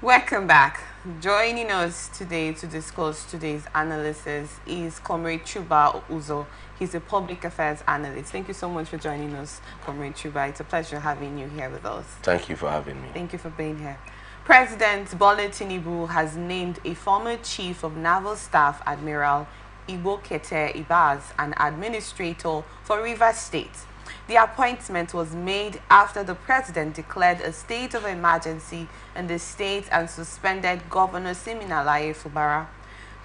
Welcome back. Joining us today to discuss today's analysis is Comrade Chuba Uzo. He's a public affairs analyst. Thank you so much for joining us, Comrade Chuba. It's a pleasure having you here with us. Thank you for having me. Thank you for being here. President Bola Tinubu has named a former Chief of Naval Staff, Admiral Igbo Kete Ibaz, an administrator for Rivers State. The appointment was made after the president declared a state of emergency in the state and suspended Governor Siminalayi Fubara,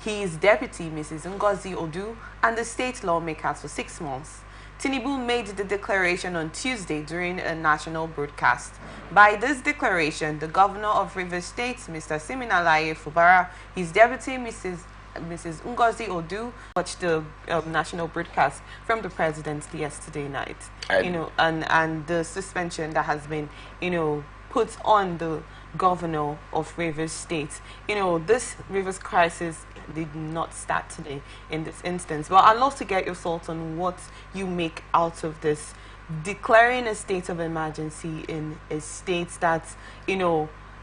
his deputy Mrs. Ngozi Odu, and the state lawmakers for 6 months. Tinubu made the declaration on Tuesday during a national broadcast. By this declaration, the governor of Rivers State, Mr. Siminalayi Fubara, his deputy Mrs. Ngozi Odu, watched the national broadcast from the president yesterday night. And the suspension that has been, put on the governor of Rivers State. This Rivers crisis did not start today in this instance. But I'd love to get your thoughts on what you make out of this, declaring a state of emergency in a state that,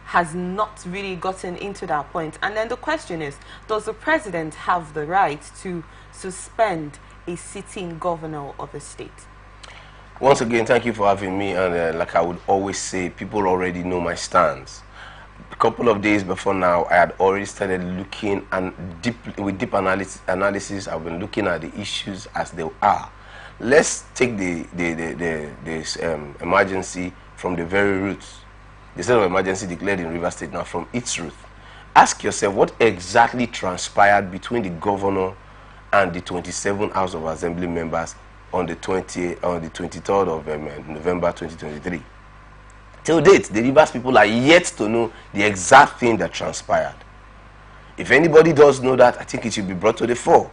has not really gotten into that point. And then the question is, does the president have the right to suspend a sitting governor of a state? Once again, thank you for having me. And like I would always say, people already know my stance. A couple of days before now, I had already started looking with deep analysis. I've been looking at the issues as they are. Let's take this emergency from the very roots. The state of emergency declared in Rivers State now from its root. Ask yourself what exactly transpired between the governor and the 27 House of Assembly members on the 23rd of November 2023. Till date, the Rivers people are yet to know the exact thing that transpired. If anybody does know that, I think it should be brought to the fore.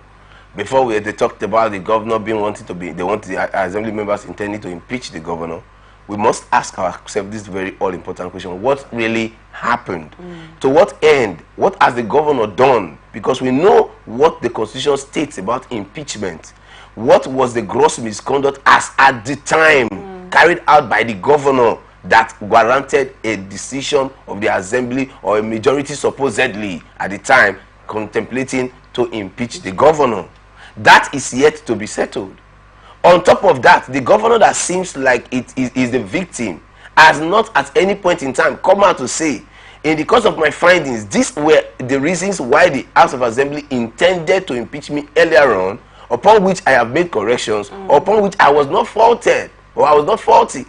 Before they talked about the governor they want the assembly members intending to impeach the governor. We must ask ourselves this very all-important question: what really happened? To what end? What has the governor done? Because we know what the Constitution states about impeachment. What was the gross misconduct as at the time carried out by the governor that warranted a decision of the assembly or a majority supposedly at the time contemplating to impeach the governor? That is yet to be settled. On top of that, the governor that seems like it is the victim has not at any point in time come out to say, in the course of my findings, these were the reasons why the House of Assembly intended to impeach me earlier on, upon which I have made corrections, upon which I was not faulted, or I was not faulty.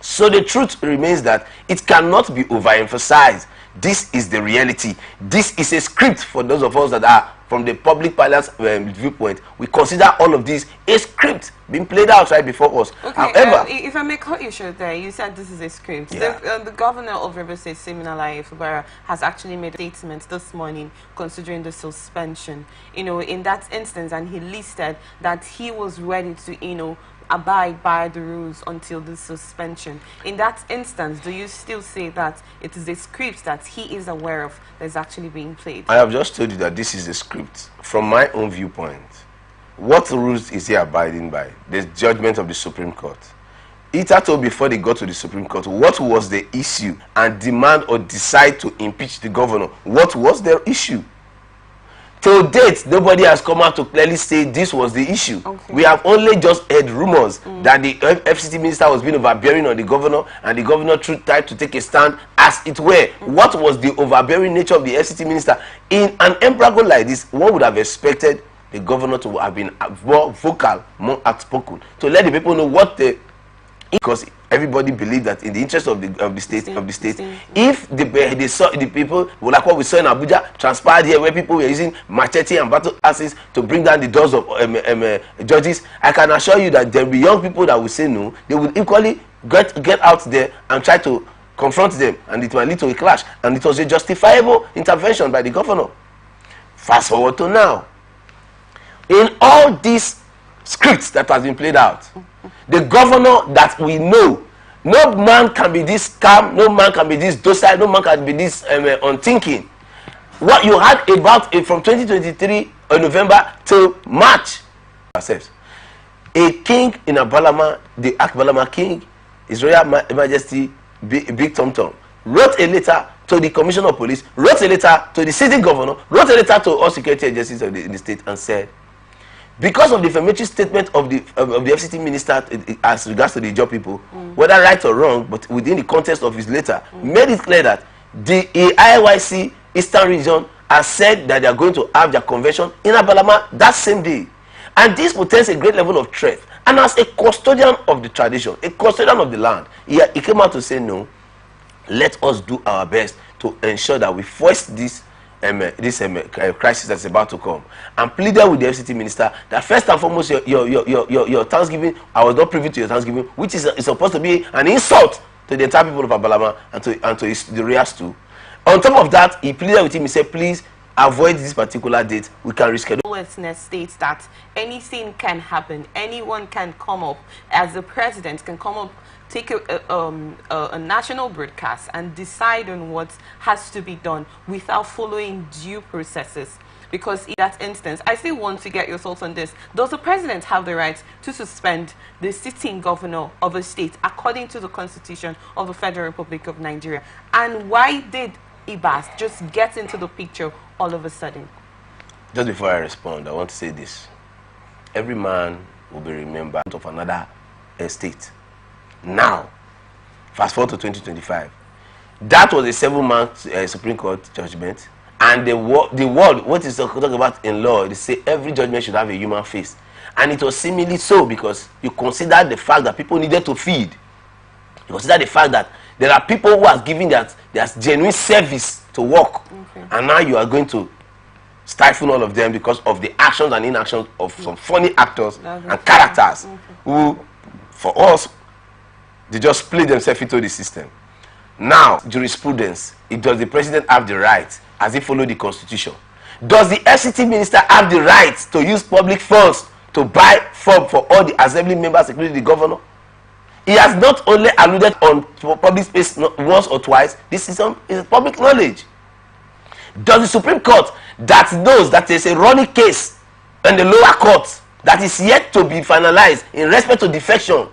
So the truth remains that it cannot be overemphasized. This is the reality. This is a script for those of us that are from the public palace viewpoint. We consider all of this a script being played out right before us. Okay, however, if I may cut you short there, you said this is a script. Yeah. The governor of Rivers State, Siminalayi Fubara, has actually made a statement this morning considering the suspension. In that instance, and he listed that he was ready to, abide by the rules until the suspension. In that instance, do you still say that it is a script that he is aware of that is actually being played? I have just told you that this is a script. From my own viewpoint, what rules is he abiding by? The judgment of the Supreme Court. Hitherto, before they got to the Supreme Court, what was the issue? And demand or decide to impeach the governor. What was their issue? Till date, nobody has come out to clearly say this was the issue. Okay. We have only just heard rumors that the FCT minister was being overbearing on the governor, and the governor tried to take a stand as it were. What was the overbearing nature of the FCT minister? In an embargo like this, one would have expected the governor to have been more vocal, more outspoken, to let the people know what the... Because everybody believed that in the interest of the state, if they saw the people, like what we saw in Abuja, transpired here, where people were using machete and battle axes to bring down the doors of judges, I can assure you that there will be young people that will say no. They will equally get out there and try to confront them, and it might lead to a clash. And it was a justifiable intervention by the governor. Fast forward to now. In all these scripts that has been played out, the governor that we know, no man can be this calm, no man can be this docile, no man can be this unthinking. What you had about from 2023 November till March, a king in Abalama, the Akbalama king, His Royal Majesty Big Tom Tom, wrote a letter to the commissioner of police, wrote a letter to the city governor, wrote a letter to all security agencies of the state, and said, because of the defamatory statement of the FCT minister as regards to the job people, whether right or wrong, but within the context of his letter, made it clear that the IYC Eastern Region has said that they are going to have their convention in Abalama that same day. And this portends a great level of threat. And as a custodian of the tradition, a custodian of the land, he came out to say, no, let us do our best to ensure that we foist this crisis that's about to come, and pleaded with the FCT minister that first and foremost your Thanksgiving, I was not privy to your Thanksgiving, which is supposed to be an insult to the entire people of Abalama and to the Rias too. On top of that, he pleaded with him. He said, please avoid this particular date. We can reschedule. Lawlessness states that anything can happen. Anyone can come up, as the president can come up, take a national broadcast and decide on what has to be done without following due processes. Because in that instance, I still want to get your thoughts on this. Does the president have the right to suspend the sitting governor of a state according to the Constitution of the Federal Republic of Nigeria? And why did Ibas just get into the picture all of a sudden? Just before I respond, I want to say this. Every man will be remembered of another state. Now, fast forward to 2025. That was a 7-month Supreme Court judgment. And the world, what is talking about in law, they say every judgment should have a human face. And it was seemingly so because you consider the fact that people needed to feed. You consider the fact that there are people who are giving their genuine service to work. Okay. And now you are going to stifle all of them because of the actions and inactions of some funny actors and characters who, for us, they just split themselves into the system. Now, jurisprudence, does the president have the right, as he followed the constitution? Does the FCT minister have the right to use public funds to buy form for all the assembly members, including the governor? He has not only alluded on public space once or twice. This is public knowledge. Does the Supreme Court, that knows that there's a running case in the lower court that is yet to be finalized in respect to defection,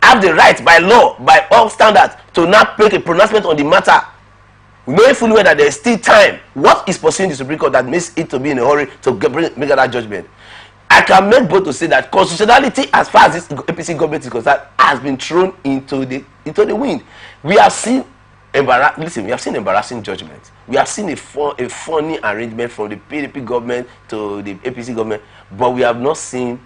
have the right by law, by all standards, to not make a pronouncement on the matter, knowing fully well that there is still time? What is pursuing the Supreme Court that makes it to be in a hurry to make that judgment? I can make both to say that constitutionality, as far as this APC government is concerned, has been thrown into the wind. We have seen embarrassing judgments. We have seen a funny arrangement from the PDP government to the APC government, but we have not seen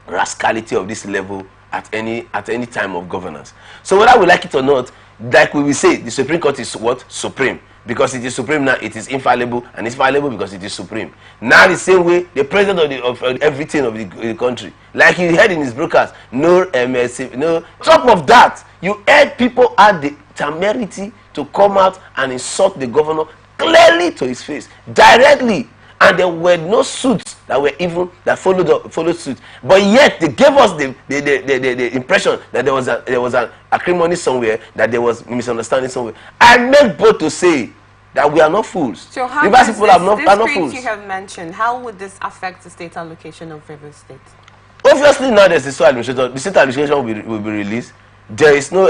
rascality of this level at any time of governance. So whether we like it or not, like we will say, the Supreme Court is what? Supreme. Because it is supreme now, it is infallible, and it's fallible because it is supreme. Now the same way, the president of everything of the country, like you heard in his broadcast, no MSC, no. Top of that, you heard people had the temerity to come out and insult the governor clearly to his face, directly, and there were no suits that were even that followed suit. But yet they gave us the impression that there was an acrimony somewhere, that there was misunderstanding somewhere. I make both to say that we are not fools. So how does this script you have mentioned, how would this affect the state allocation of River State? Obviously now there's the state administration. The state administration will be released. There is no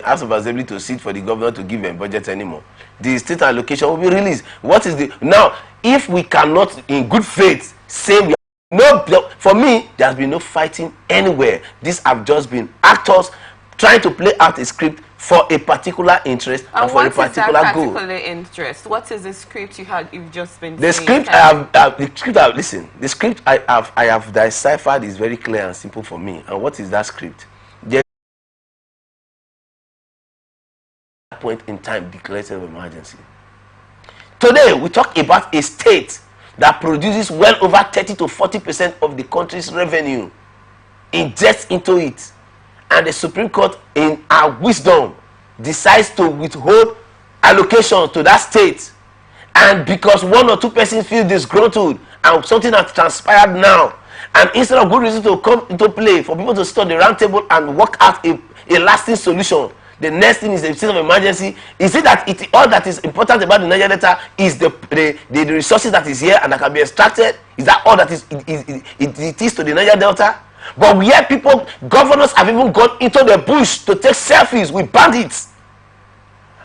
House of Assembly to sit for the governor to give them budget anymore. The state allocation will be released. What is the now? If we cannot, in good faith, say we no, for me, there has been no fighting anywhere. These have just been actors trying to play out a script for a particular interest and for a particular goal. What is that particular interest? What is the script you've just been the saying? The script I have deciphered is very clear and simple for me. And what is that script? There point in time declaration of emergency. Today we talk about a state that produces well over 30 to 40% of the country's revenue, injects into it, and the Supreme Court, in our wisdom, decides to withhold allocations to that state. And because one or two persons feel disgruntled and something has transpired now, and instead of good reason to come into play for people to sit on the round table and work out a lasting solution, the next thing is the state of emergency. Is it that all that is important about the Niger Delta is the resources that is here and that can be extracted? Is that all that it is to the Niger Delta? But we have people, governors have even gone into the bush to take selfies with bandits.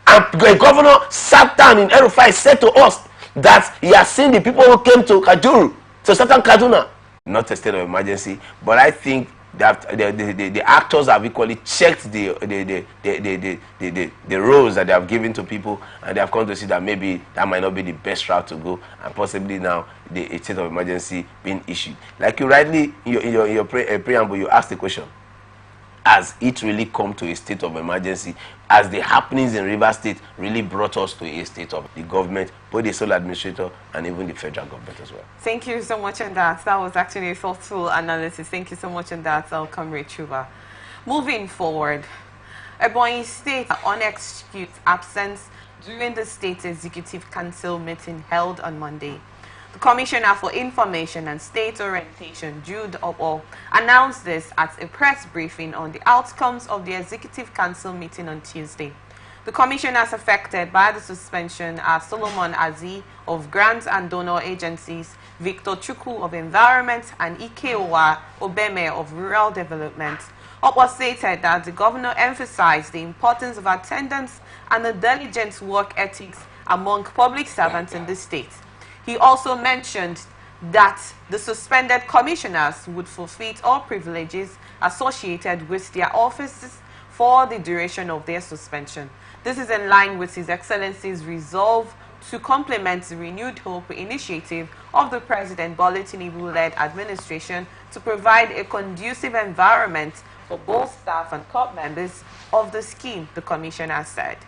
And the governor sat down in El-Rufai, said to us that he has seen the people who came to Kajuru, to Southern Kaduna. Not a state of emergency, but I think that the actors have equally checked the roles that they have given to people, and they have come to see that maybe that might not be the best route to go, and possibly now a state of emergency being issued. Like you rightly in your preamble, you asked the question: has it really come to a state of emergency? As the happenings in Rivers State really brought us to a state of the government, both the sole administrator and even the federal government as well. Thank you so much on that. That was actually a thoughtful analysis. Thank you so much on that, Comrade Chuba. Moving forward, Ebonyi State unexcused absence during the State Executive Council meeting held on Monday. The Commissioner for Information and State Orientation, Jude Obo, announced this at a press briefing on the outcomes of the Executive Council meeting on Tuesday. The commissioners affected by the suspension are Solomon Azi of Grants and Donor Agencies, Victor Chukwu of Environment, and Ikeowa Obeme of Rural Development. Obo stated that the governor emphasized the importance of attendance and the diligent work ethics among public servants in the state. He also mentioned that the suspended commissioners would forfeit all privileges associated with their offices for the duration of their suspension. This is in line with His Excellency's resolve to complement the renewed hope initiative of the President Bola Tinubu-led administration to provide a conducive environment for both staff and corps members of the scheme, the commissioner said.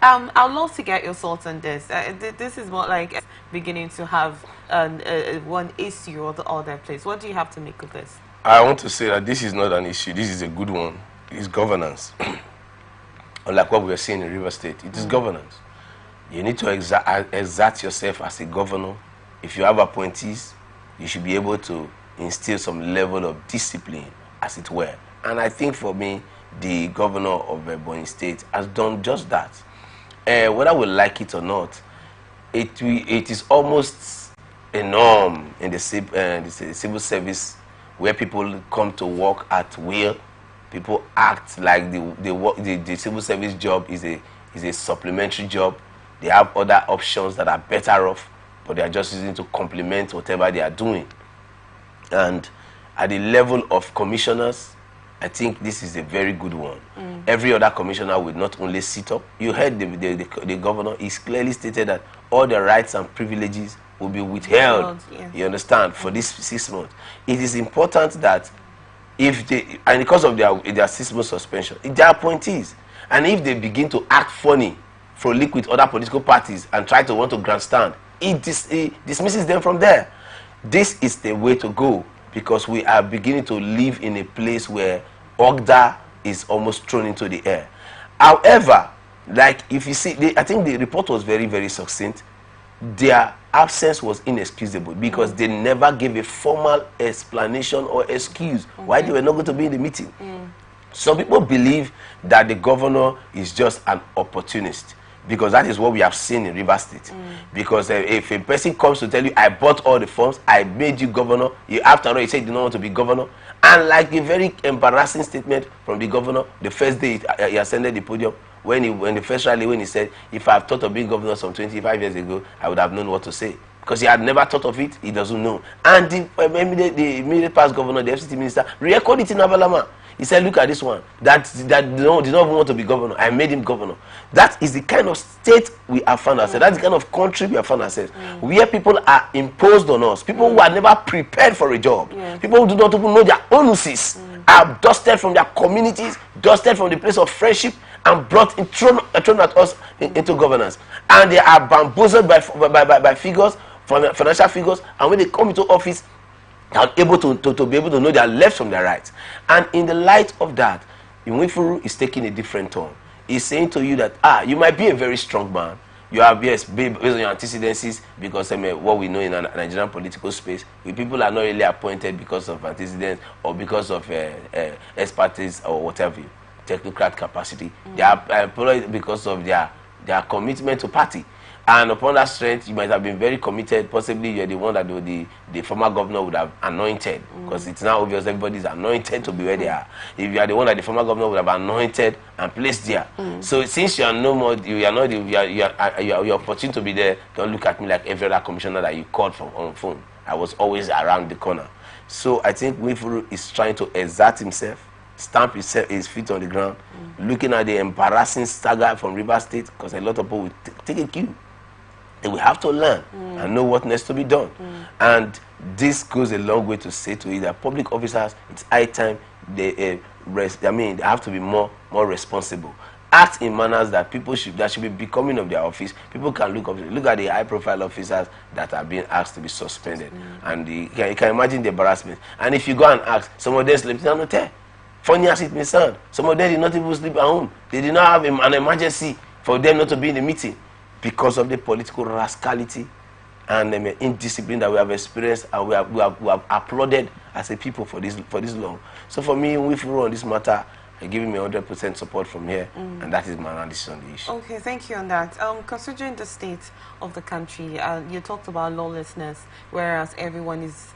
I'd love to get your thoughts on this. This is more like beginning to have one issue or the other place. What do you have to make of this? I want to say that this is not an issue. This is a good one. It's governance. Unlike what we are seeing in River State, it is governance. You need to exert yourself as a governor. If you have appointees, you should be able to instill some level of discipline, as it were. And I think for me, the governor of Ebonyi State has done just that. Whether we like it or not, it is almost a norm in the civil service where people come to work at will. People act like the civil service job is a supplementary job. They have other options that are better off, but they are just using to complement whatever they are doing. And at the level of commissioners, I think this is a very good one. Every other commissioner will not only sit up. You heard the governor, he's clearly stated that all the rights and privileges will be withheld, yes. You understand, for this 6 months. It is important that if they, and because of their 6 month suspension, if they are appointees, and if they begin to act funny, frolic with other political parties and try to want to grandstand, it dismisses them from there. This is the way to go, because we are beginning to live in a place where order is almost thrown into the air. However, like if you see, I think the report was very, very succinct. Their absence was inexcusable because they never gave a formal explanation or excuse why they were not going to be in the meeting. Some people believe that the governor is just an opportunist, because that is what we have seen in Rivers State. Because if a person comes to tell you, I bought all the forms, I made you governor, after all, he said he did not want to be governor. And like a very embarrassing statement from the governor, the first day he ascended the podium, when the first rally, when he said, if I have thought of being governor some 25 years ago, I would have known what to say. Because he had never thought of it, he doesn't know. And the immediate past governor, the FCT minister, re-echoed it in Avalama. He said, look at this one, that did not even want to be governor. I made him governor. That is the kind of state we have found ourselves. That's the kind of country we have found ourselves. Where people are imposed on us. People who are never prepared for a job. People who do not even know their onuses are dusted from their communities, dusted from the place of friendship, and thrown at us into governance. And they are bamboozled by figures, financial figures, and when they come into office, they are able to be able to know their left from their right. And in the light of that, Nwifuru is taking a different tone. He's saying to you that, you might be a very strong man. You have, yes, based on your antecedents, because what we know in a Nigerian political space, people are not really appointed because of antecedents or because of expertise or whatever, technocrat capacity. They are employed because of their commitment to party. And upon that strength, you might have been very committed. Possibly you're the one that the former governor would have anointed, because it's now obvious everybody's anointed to be where they are. If you are the one that the former governor would have anointed and placed there. So since you are no more, you are not, you are opportune to be there, don't look at me like every other commissioner that you called from on phone. I was always around the corner. So I think Wifuru is trying to exert himself, stamp his feet on the ground, looking at the embarrassing stagger from River State, because a lot of people will take a cue. They will have to learn and know what needs to be done. And this goes a long way to say to it that public officers, it's high time they have to be more responsible. Act in manners that should be becoming of their office. People can look at the high-profile officers that are being asked to be suspended, and you can imagine the embarrassment. And if you go and ask, some of them sleep in an hotel. Funny as it may sound, some of them did not even sleep at home. They did not have an emergency for them not to be in the meeting because of the political rascality and indiscipline that we have experienced, and we have applauded as a people for this long. So for me, if we on this matter, I give him 100% support from here, and that is my analysis on the issue. Okay, thank you on that. Considering the state of the country, you talked about lawlessness, whereas everyone is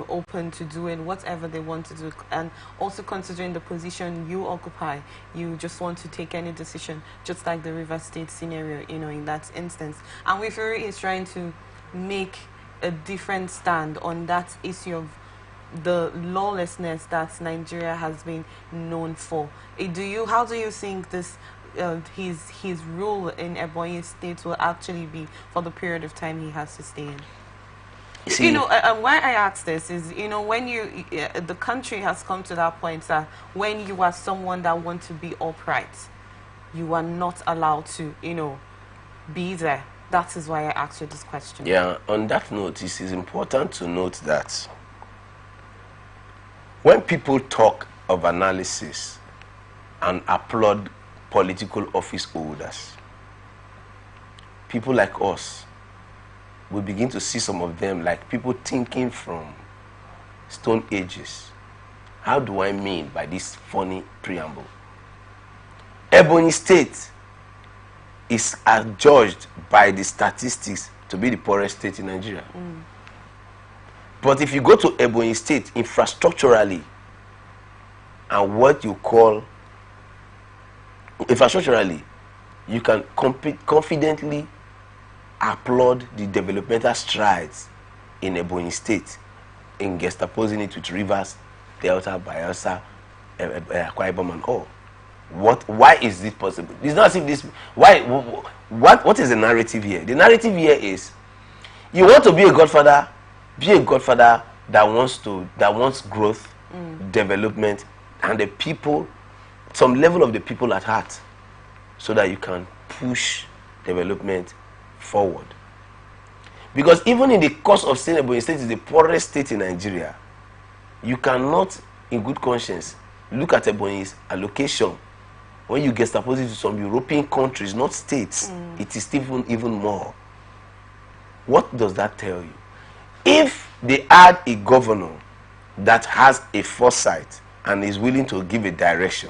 open to doing whatever they want to do, and also considering the position you occupy, you just want to take any decision, just like the River State scenario, in that instance. And Wifuru is trying to make a different stand on that issue of the lawlessness that Nigeria has been known for. How do you think this his rule in Ebonyi State will actually be for the period of time he has to stay in? Why I ask this is, when the country has come to that point that when you are someone that wants to be upright, you are not allowed to, be there. That is why I asked you this question. Yeah, on that note, it is important to note that when people talk of analysis and applaud political office holders, people like us, we begin to see some of them like people thinking from Stone Ages. How do I mean by this funny preamble? Ebonyi State is adjudged by the statistics to be the poorest state in Nigeria. But if you go to Ebonyi State, infrastructurally, and what you call infrastructurally, you can confidently applaud the developmental strides in Ebonyi State, in juxtaposing it with Rivers, Delta, Bayelsa, Akwa Ibom, and all. Why is this possible? It's not as if this. Why? What is the narrative here? The narrative here is, you want to be a godfather. Be a godfather that wants growth, development, and the people, some level of the people at heart, so that you can push development forward. Because even in the course of saying Ebonyi State is the poorest state in Nigeria, you cannot, in good conscience, look at Ebonyi's allocation when you get supposed to some European countries, not states. It is even more. What does that tell you? If they had a governor that has a foresight and is willing to give a direction,